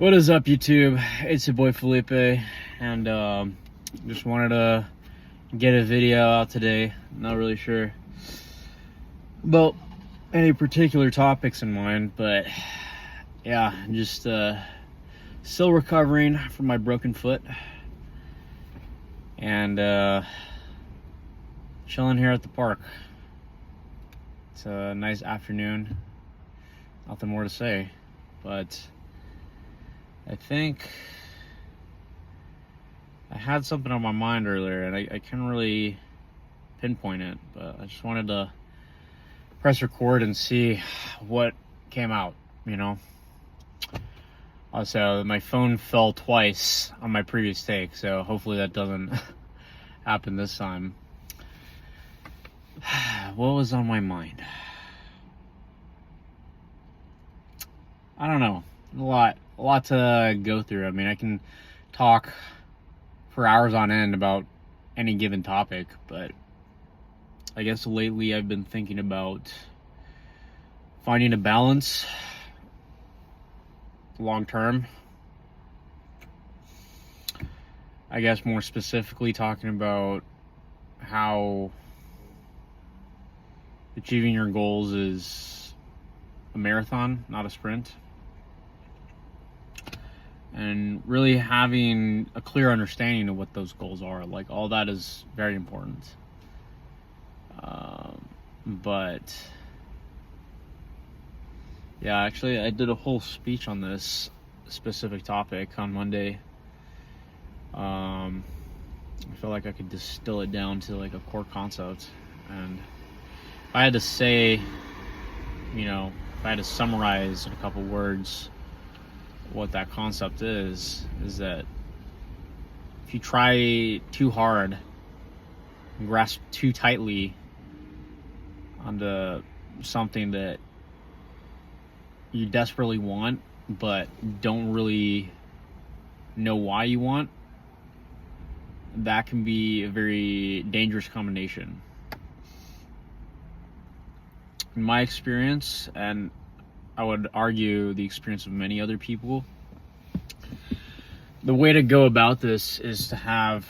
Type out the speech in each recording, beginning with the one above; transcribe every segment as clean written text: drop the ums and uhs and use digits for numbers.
What is up, YouTube? It's your boy Felipe, and just wanted to get a video out today. Not really sure about any particular topics in mind, but yeah, just still recovering from my broken foot, and chilling here at the park. It's a nice afternoon. Nothing more to say, but I think I had something on my mind earlier, and I couldn't really pinpoint it, but I just wanted to press record and see what came out, you know? Also, my phone fell twice on my previous take, so hopefully that doesn't happen this time. What was on my mind? I don't know. A lot to go through. I mean, I can talk for hours on end about any given topic, but I guess lately I've been thinking about finding a balance long term. I guess more specifically talking about how achieving your goals is a marathon, not a sprint. And really having a clear understanding of what those goals are. Like, all that is very important. But yeah, actually I did a whole speech on this specific topic on Monday. I feel like I could distill it down to like a core concept, and if I had to say, if I had to summarize in a couple words what that concept is that if you try too hard and grasp too tightly onto something that you desperately want but don't really know why you want, that can be a very dangerous combination. In my experience, and I would argue the experience of many other people, the way to go about this is to have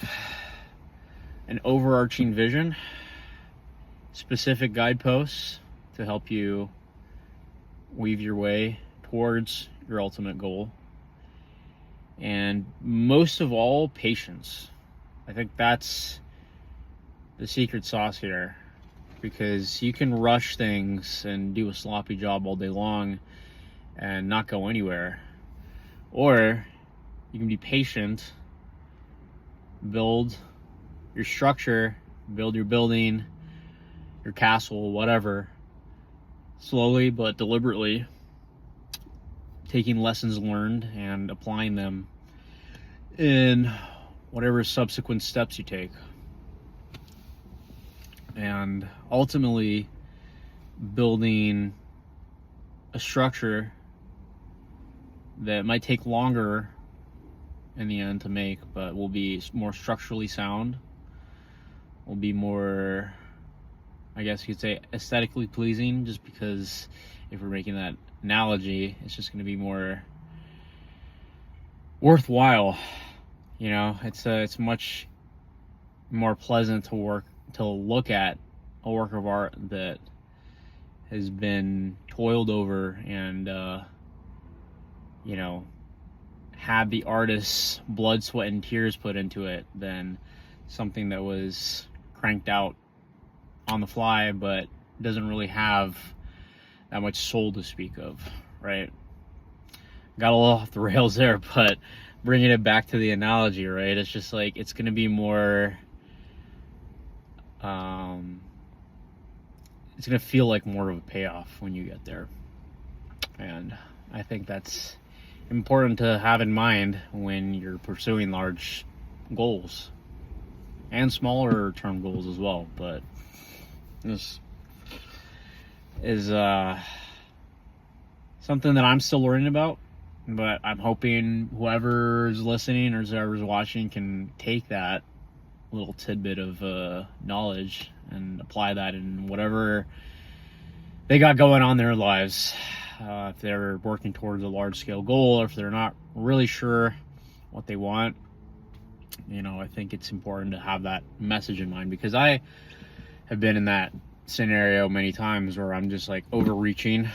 an overarching vision, specific guideposts to help you weave your way towards your ultimate goal, and most of all, patience. I think that's the secret sauce here, because you can rush things and do a sloppy job all day long and not go anywhere. Or you can be patient, build your structure, build your building, your castle, whatever, slowly but deliberately, taking lessons learned and applying them in whatever subsequent steps you take. And ultimately building a structure that might take longer in the end to make, but will be more structurally sound, will be more, I guess you could say, aesthetically pleasing, just because if we're making that analogy, it's just going to be more worthwhile. It's much more pleasant to look at a work of art that has been toiled over and had the artist's blood, sweat, and tears put into it, than something that was cranked out on the fly but doesn't really have that much soul to speak of, right? Got a little off the rails there, but bringing it back to the analogy, right? It's just like, it's going to be more, it's going to feel like more of a payoff when you get there. And I think that's important to have in mind when you're pursuing large goals and smaller term goals as well. But this is something that I'm still learning about, but I'm hoping whoever's listening or whoever's watching can take that little tidbit of knowledge and apply that in whatever they got going on in their lives. if they're working towards a large-scale goal, or if they're not really sure what they want. You know, I think it's important to have that message in mind, because I have been in that scenario many times where I'm just like overreaching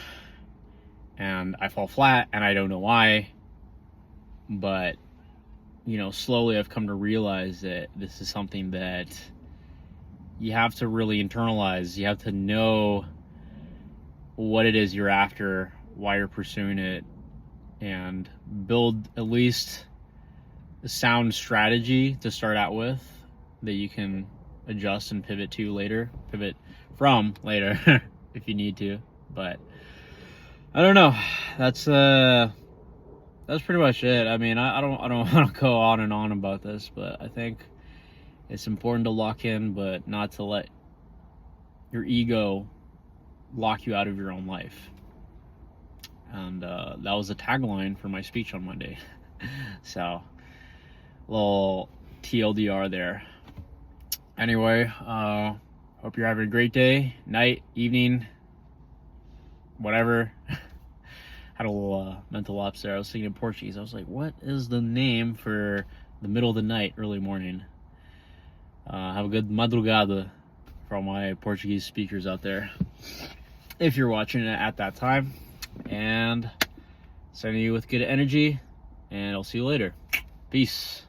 and I fall flat and I don't know why. But, you know, slowly I've come to realize that this is something that you have to really internalize. You have to know what it is you're after, why you're pursuing it, and build at least a sound strategy to start out with that you can adjust and pivot from later if you need to. But I don't know. That's pretty much it. I mean, I don't want to go on and on about this, but I think it's important to lock in, but not to let your ego lock you out of your own life. And that was the tagline for my speech on Monday. So, little TLDR there. Anyway, hope you're having a great day, night, evening, whatever. Had a little mental lapse there. I was thinking in Portuguese. I was like, what is the name for the middle of the night, early morning? Have a good madrugada for all my Portuguese speakers out there, if you're watching it at that time. And sending you with good energy, and I'll see you later. Peace.